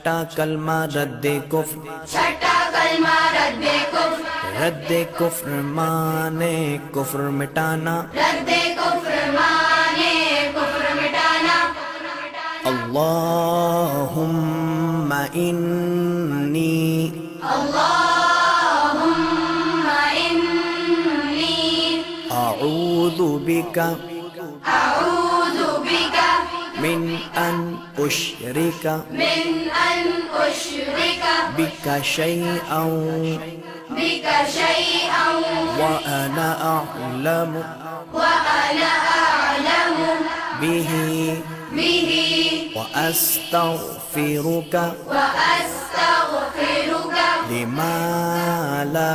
छठा कलमा रद्दे कुफ्र, छठा कलमा रद्दे कुफ्र, रद्दे कुफ्र माने कुफ्र मिटाना, रद्दे कुफ्र माने कुफ्र मिटाना। अल्लाहुम्मा इन्नी, अल्लाहुम्मा इन्नी अऊज़ु बिका अऊज़ु बिका मिन अन उश्रिका मिन अन उश्रिका बिका शैअन बिका शैअन व अना अअलमु व अना अअलमु बिही बिही व अस्तगफिरुका व अस्तगफिरुका लिमा ला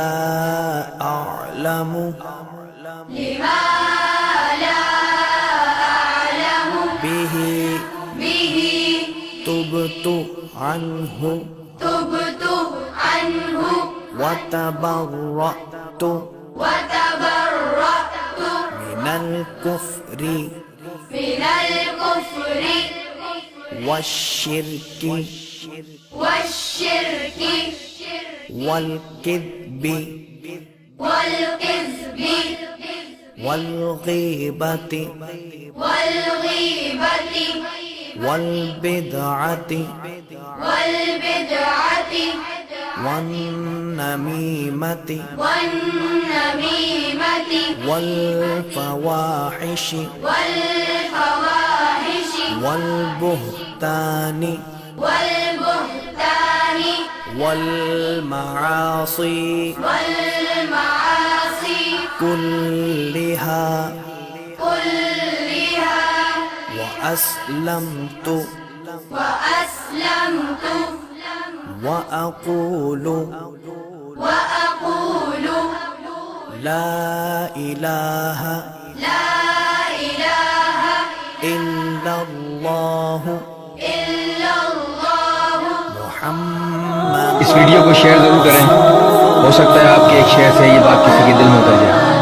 अअलमु लिमा ला अअलमु बिही बिही तुबतु अन्हु तुबतु अन्हु व तबर्रअतु व तबर्रअतु मिनल कुफ्रि मिनल कुफ्रि वश्शिर्कि वश्शिर्कि वल किद्बि वल किज़्बि वल गीबति वल गीबति वल बिदअति वल बिदअति वन नमीमति वन नमीमति वल फवाहिशि वल फवाहिशि वल बुहतानि वल बुहतानि वल मआसी वल मआसी कुल्लिहा कुल्लिहा व अस्लमतु व अस्लमतु व अक़ूलु व अक़ूलु ला इलाहा ला इलाहा इल्लल्लाहु इल्लल्लाहु मुहम्मद। इस वीडियो को शेयर जरूर करें, हो सकता है आपके एक शेयर से ये बात किसी के दिल में उतर जाए।